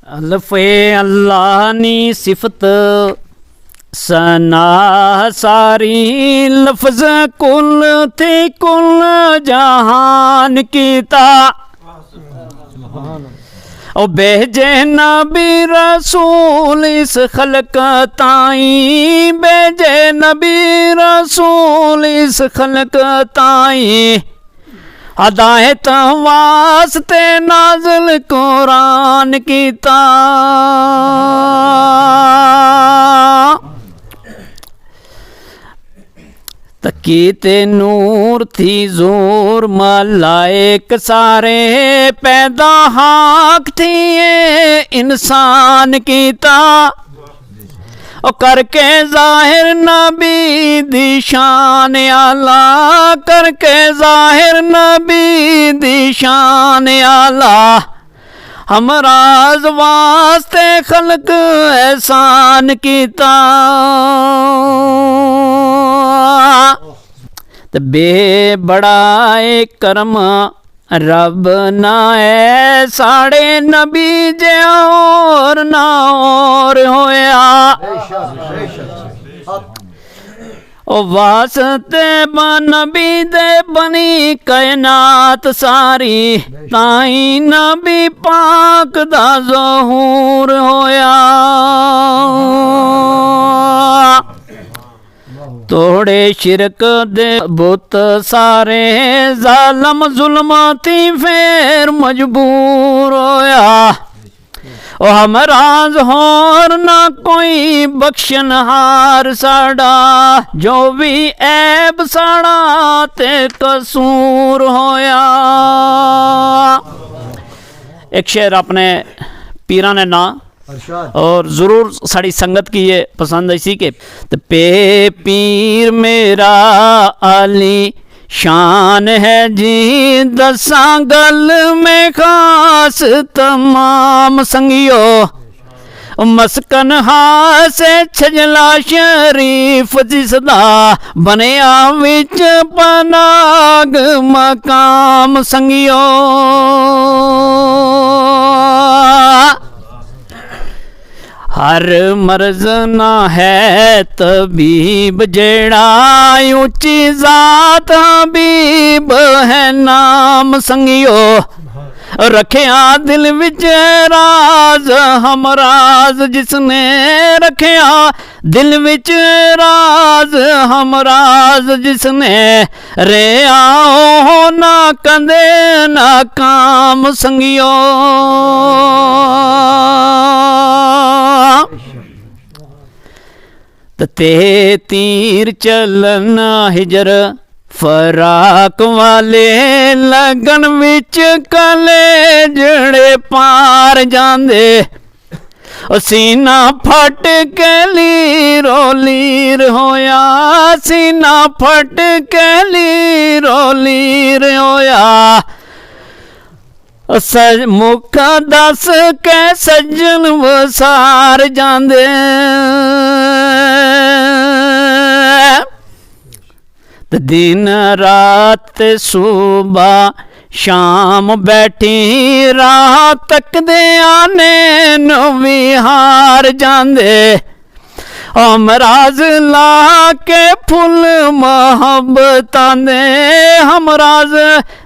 لفے اللہ نی صفت سنا ساری لفظ کل تھی کل جہان کیتا او بھیجے نبی رسول اس خلق تائیں بھیجے نبی رسول اس خلق تائیں ہدایت واسطے نازل قرآن کیتا تکیتے نور تھی زور ملائک سارے پیدا حق تھی انسان کیتا او کر کے ظاہر نبی دی شان اعلیٰ کر کے ظاہر نبی دی شان اعلیٰ ہمراز واسطے خلق احسان کیتا بے بڑائے کرم رب نہ ہے ساڑے نبی جے اور نہ اور ہویا او واسطے نبی دے بنی کائنات ساری تائیں نبی پاک دا ظہور ہویا توڑے شرک دے بت سارے ظالم ظلم تھی پھر مجبور ہویا او ہمراز ہور نہ کوئی بخشن ہار ساڑا جو بھی عیب ساڑا تے قصور ہویا ایک شعر اپنے پیرانے نا اور ضرور ساڑی سنگت کی یہ پسند اسی کے پے پیر میرا علی شان ہے جی دساں گل میں خاص تمام سنگیو مسکن سے چھجلا شریف جس دا بنیا وچ پناگ مقام سنگیو ہر مرض نہ ہے طبیب جیڑا اونچی ذات حبیب ہے نام سنگیو رکھیا دل وچ راز ہم راز جس نے رکھیا دل وچ راز ہم راز جس نے رے آؤ نہ کندے ناکام سنگیو تے تیر چلنا ہجر فراق والے لگن وچ کلے جڑے پار جاندے سینہ پھٹ کے لیرو لیر ہویا سینہ پھٹ کے لیرو لیر ہویا مکھ دس کے سجن وسار جاندے دن رات صبح شام بیٹھی راہ تک دے آنے نوی ہار جاندے ہمراز لا کے پھول محبتاں دے ہمراز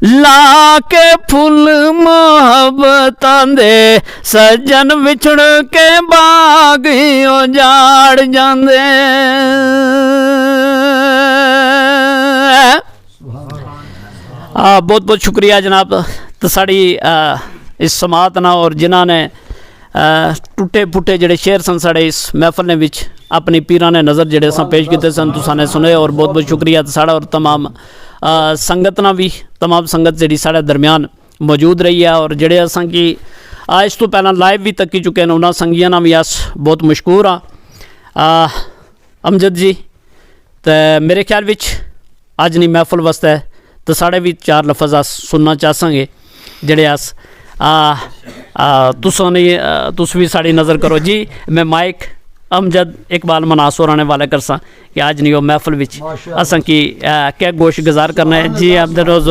لا کے پھول محبتاں دے سجن وچھڑ کے باغ اجاڑ جاندے بہت بہت شکریہ جناب تو ساڑی اس سماعت نا اور جنہاں نے ٹوٹے پھوٹے جڑے شعر سن ساڑے اس محفل نے وچ اپنی پیرانے نظر جڑے سن پیش کیتے سن تو سانے سنے اور بہت بہت شکریہ ساڑا اور تمام سنگت نا بھی تمام سنگت جڑی ساڑے درمیان موجود رہی ہے اور جڑے اساں کی اس تو پہلا لائیو بھی تکی چکے ہیں انہاں سنگیاں نا بھی اس بہت مشکور امجد جی تے میرے خیال وچ اج نہیں محفل واسطے تو ساڑے بھی چار لفظ اس سننا چاہساں گے جڑے اس تس بھی ساڑی نظر کرو جی میں مائک امجد اقبال مناصور آنے والے کرساں کہ آج نہیں ہو محفل وچ اساں کی کیا گوش گزار کرنا ہے. جی عبد الروز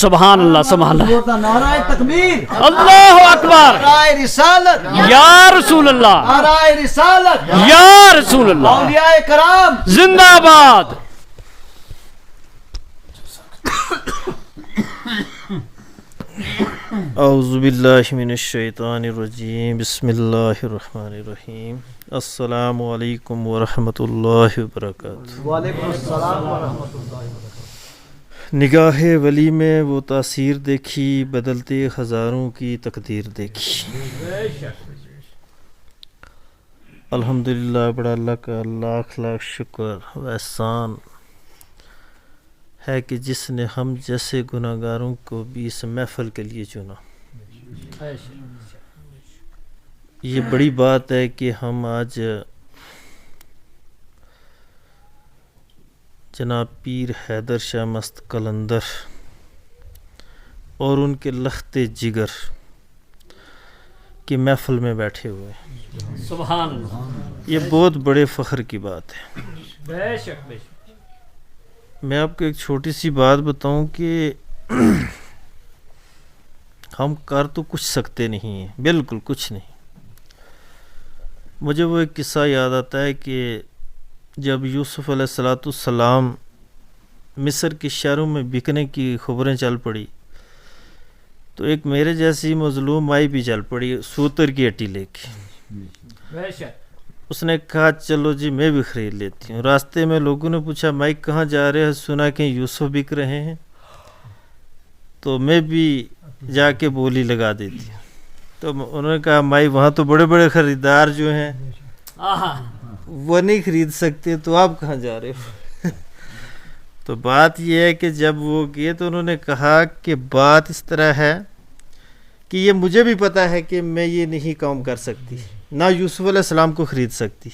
سبحان اللہ سبحان اللہ نعرہ تکبیر اللہ اکبر نعرہ رسالت یا رسول اللہ نعرہ رسالت یا رسول اللہ اولیاء کرام زندہ باد. اعوذ باللہ من الشیطان الرجیم بسم اللہ الرحمن الرحیم السلام علیکم ورحمۃ اللہ وبرکاتہ. وعلیکم السلام ورحمۃ اللہ. نگاہ ولی میں وہ تاثیر دیکھی بدلتے ہزاروں کی تقدیر دیکھی. الحمدللہ بڑا اللہ کا لاکھ لاکھ شکر و احسان ہے کہ جس نے ہم جیسے گناہ گاروں کو بھی اس محفل کے لیے چنا. یہ بڑی بات ہے کہ ہم آج جناب پیر حیدر شاہ مست قلندر اور ان کے لخت جگر کی محفل میں بیٹھے ہوئے ہیں. سبحان اللہ. یہ بہت بڑے فخر کی بات ہے. بے شک بے شک. میں آپ کو ایک چھوٹی سی بات بتاؤں کہ ہم کر تو کچھ سکتے نہیں ہیں, بالکل کچھ نہیں. مجھے وہ ایک قصہ یاد آتا ہے کہ جب یوسف علیہ السلام مصر کے شہروں میں بکنے کی خبریں چل پڑی تو ایک میرے جیسی مظلوم مائی بھی چل پڑی سوتر کی ہٹی لے کے. بے شک. اس نے کہا چلو جی میں بھی خرید لیتی ہوں. راستے میں لوگوں نے پوچھا مائی کہاں جا رہے ہیں, سنا کہ یوسف بک رہے ہیں, تو میں بھی جا کے بولی لگا دیتی ہوں. تو انہوں نے کہا مائی وہاں تو بڑے بڑے خریدار جو ہیں وہ نہیں خرید سکتے, تو آپ کہاں جا رہے ہو. تو بات یہ ہے کہ جب وہ گئے تو انہوں نے کہا کہ بات اس طرح ہے کہ یہ مجھے بھی پتہ ہے کہ میں یہ نہیں کام کر سکتی, نہ یوسف علیہ السلام کو خرید سکتی,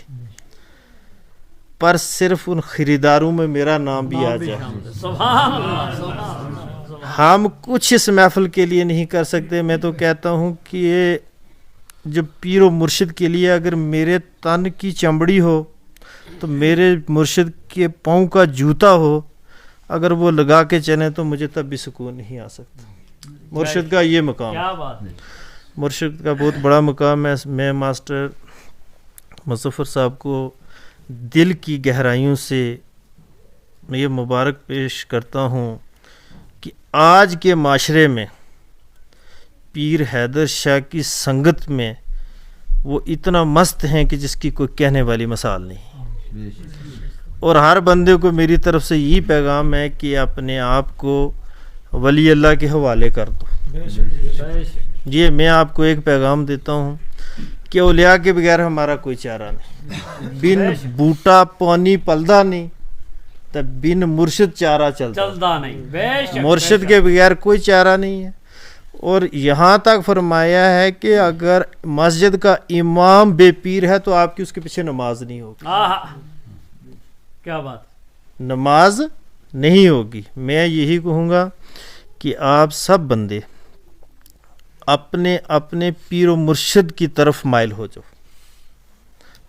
پر صرف ان خریداروں میں میرا نام بھی آ جائے. سبحان اللہ. ہم کچھ اس محفل کے لیے نہیں کر سکتے. میں تو کہتا ہوں کہ یہ جو پیر و مرشد کے لیے اگر میرے تن کی چمڑی ہو تو میرے مرشد کے پاؤں کا جوتا ہو, اگر وہ لگا کے چلیں تو مجھے تب بھی سکون نہیں آ سکتا. مرشد کا یہ مقام, کیا بات ہے. مرشد کا بہت بڑا مقام ہے. میں ماسٹر مظفر صاحب کو دل کی گہرائیوں سے میں یہ مبارک پیش کرتا ہوں کہ آج کے معاشرے میں پیر حیدر شاہ کی سنگت میں وہ اتنا مست ہیں کہ جس کی کوئی کہنے والی مثال نہیں. اور ہر بندے کو میری طرف سے یہی پیغام ہے کہ اپنے آپ کو ولی اللہ کے حوالے کر دو. یہ میں آپ کو ایک پیغام دیتا ہوں کہ اولیاء کے بغیر ہمارا کوئی چارہ نہیں. بن بوٹا پانی پلدا نہیں تب بن مرشد چارہ چلتا نہیں. بے شک. مرشد کے بغیر کوئی چارہ نہیں ہے. اور یہاں تک فرمایا ہے کہ اگر مسجد کا امام بے پیر ہے تو آپ کی اس کے پیچھے نماز نہیں ہوگی. کیا بات. نماز نہیں ہوگی. میں یہی کہوں گا کہ آپ سب بندے اپنے اپنے پیر و مرشد کی طرف مائل ہو جاؤ.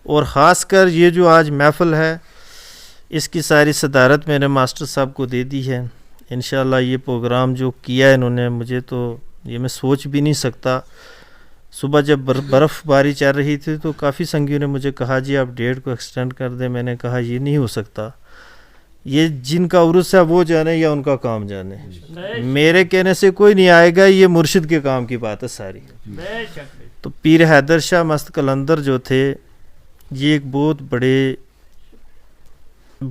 اور خاص کر یہ جو آج محفل ہے اس کی ساری صدارت میں نے ماسٹر صاحب کو دے دی ہے. انشاءاللہ یہ پروگرام جو کیا ہے انہوں نے, مجھے تو یہ میں سوچ بھی نہیں سکتا. صبح جب برف باری چل رہی تھی تو کافی سنگیوں نے مجھے کہا جی آپ ڈیٹ کو ایکسٹینڈ کر دیں. میں نے کہا یہ نہیں ہو سکتا, یہ جن کا عرس ہے وہ جانے یا ان کا کام جانے, میرے کہنے سے کوئی نہیں آئے گا. یہ مرشد کے کام کی بات ہے ساری. تو پیر حیدر شاہ مست قلندر جو تھے یہ ایک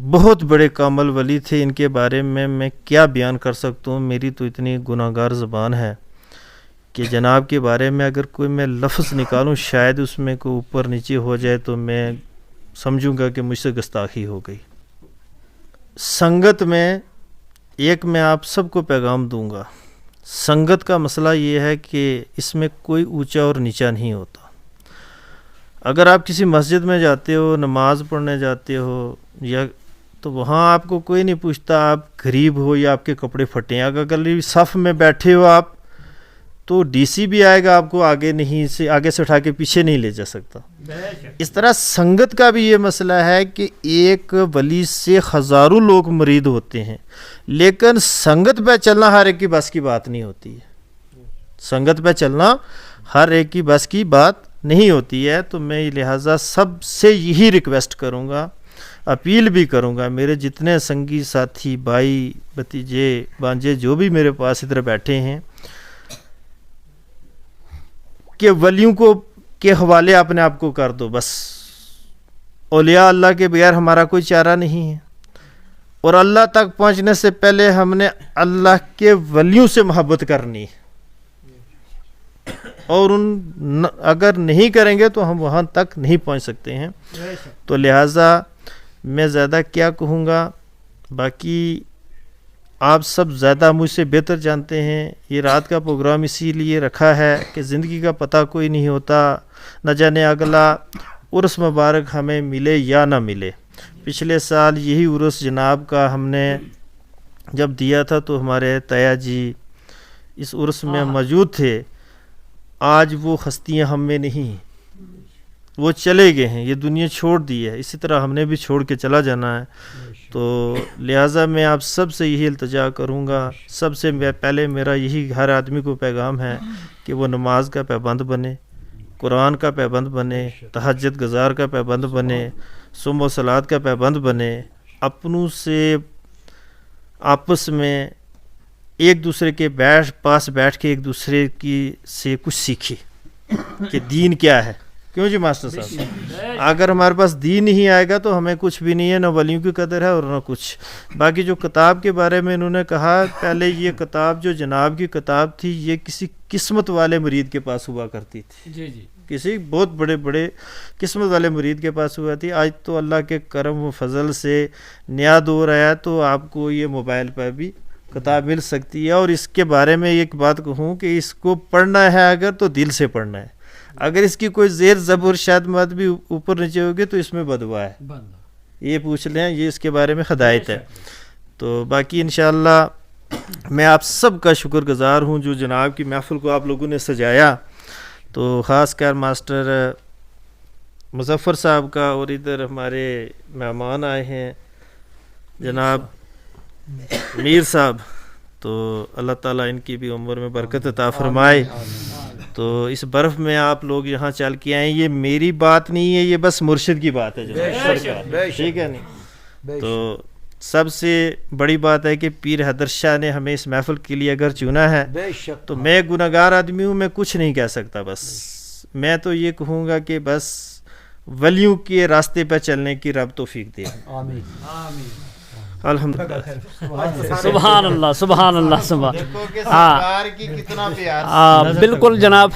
بہت بڑے کامل ولی تھے. ان کے بارے میں کیا بیان کر سکتا ہوں. میری تو اتنی گناہ گار زبان ہے کہ جناب کے بارے میں اگر کوئی میں لفظ نکالوں شاید اس میں کوئی اوپر نیچے ہو جائے تو میں سمجھوں گا کہ مجھ سے گستاخی ہو گئی. سنگت میں ایک میں آپ سب کو پیغام دوں گا. سنگت کا مسئلہ یہ ہے کہ اس میں کوئی اونچا اور نیچا نہیں ہوتا. اگر آپ کسی مسجد میں جاتے ہو, نماز پڑھنے جاتے ہو, یا تو وہاں آپ کو کوئی نہیں پوچھتا آپ غریب ہو یا آپ کے کپڑے پھٹے ہیں. اگر صف میں بیٹھے ہو آپ تو ڈی سی بھی آئے گا آپ کو آگے سے اٹھا کے پیچھے نہیں لے جا سکتا. اس طرح سنگت کا بھی یہ مسئلہ ہے کہ ایک ولی سے ہزاروں لوگ مرید ہوتے ہیں، لیکن سنگت پہ چلنا ہر ایک کی بس کی بات نہیں ہوتی ہے. سنگت پہ چلنا ہر ایک کی بس کی بات نہیں ہوتی ہے. تو میں لہٰذا سب سے یہی ریکویسٹ کروں گا، اپیل بھی کروں گا، میرے جتنے سنگی ساتھی بھائی بھتیجے بانجے جو بھی میرے پاس ادھر بیٹھے ہیں، کہ ولیوں کے حوالے اپنے آپ کو کر دو. بس اولیاء اللہ کے بغیر ہمارا کوئی چارہ نہیں ہے، اور اللہ تک پہنچنے سے پہلے ہم نے اللہ کے ولیوں سے محبت کرنی ہے، اور اگر نہیں کریں گے تو ہم وہاں تک نہیں پہنچ سکتے ہیں. تو لہٰذا میں زیادہ کیا کہوں گا، باقی آپ سب زیادہ مجھ سے بہتر جانتے ہیں. یہ رات کا پروگرام اسی لیے رکھا ہے کہ زندگی کا پتہ کوئی نہیں ہوتا، نہ جانے اگلا عرس مبارک ہمیں ملے یا نہ ملے. پچھلے سال یہی عرس جناب کا ہم نے جب دیا تھا تو ہمارے تیا جی اس عرس میں موجود تھے. آج وہ ہستیاں ہم میں نہیں ہیں، وہ چلے گئے ہیں، یہ دنیا چھوڑ دی ہے. اسی طرح ہم نے بھی چھوڑ کے چلا جانا ہے. تو لہٰذا میں آپ سب سے یہی التجا کروں گا، سب سے پہلے میرا یہی ہر آدمی کو پیغام ہے کہ وہ نماز کا پابند بنے، قرآن کا پابند بنے، تہجد گزار کا پابند بنے، صوم و صلات کا پابند بنے. اپنوں سے آپس میں ایک دوسرے کے پاس بیٹھ کے ایک دوسرے سے کچھ سیکھے کہ دین کیا ہے. کیوں جی ماسٹر صاحب؟ اگر ہمارے پاس دین نہیں آئے گا تو ہمیں کچھ بھی نہیں ہے، نہ ولیوں کی قدر ہے اور نہ کچھ. باقی جو کتاب کے بارے میں انہوں نے کہا، پہلے یہ کتاب جو جناب کی کتاب تھی یہ کسی قسمت والے مرید کے پاس ہوا کرتی تھی. جی جی، کسی بہت بڑے قسمت والے مرید کے پاس ہوا تھی. آج تو اللہ کے کرم و فضل سے نیا دور آیا تو آپ کو یہ موبائل پہ بھی کتاب مل سکتی ہے. اور اس کے بارے میں ایک بات کہوں کہ اس کو پڑھنا ہے اگر تو دل سے پڑھنا ہے. اگر اس کی کوئی زیر زبر شاید مت بھی اوپر نیچے ہوگی تو اس میں بدوا ہے، یہ پوچھ لیں، یہ اس کے بارے میں ہدایت ہے. تو باقی انشاءاللہ میں آپ سب کا شکر گزار ہوں جو جناب کی محفل کو آپ لوگوں نے سجایا. تو خاص کر ماسٹر مظفر صاحب کا، اور ادھر ہمارے مہمان آئے ہیں جناب میر صاحب، تو اللہ تعالیٰ ان کی بھی عمر میں برکت عطا فرمائے. تو اس برف میں آپ لوگ یہاں چل کے آئیں، یہ میری بات نہیں ہے، یہ بس مرشد کی بات ہے جناب، ٹھیک ہے نہیں؟ تو سب سے بڑی بات ہے کہ پیر حیدر شاہ نے ہمیں اس محفل کے لیے اگر چنا ہے تو میں گناہگار آدمی ہوں، میں کچھ نہیں کہہ سکتا. بس میں تو یہ کہوں گا کہ بس ولیوں کے راستے پہ چلنے کی رب توفیق دے. آمین. الحمدللہ. سبحان اللہ، سبحان اللہ، سبحان. سرکار کی کتنا پیار. بالکل جناب،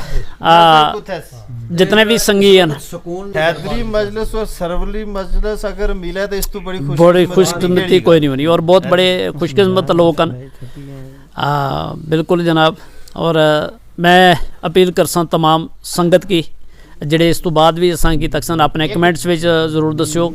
جتنے بھی سنگی ہیں نا، حیدری مجلس اور سرولی مجلس اگر ملا تو اس تو بڑی خوش قسمتی کوئی نہیں بنی، اور بہت بڑے خوش قسمت لوگ ہیں. بالکل جناب. اور میں اپیل کرساں تمام سنگت کی، جڑے اس تو بعد بھی اساں کی تکسن اپنے کمنٹس وچ ضرور دسیو.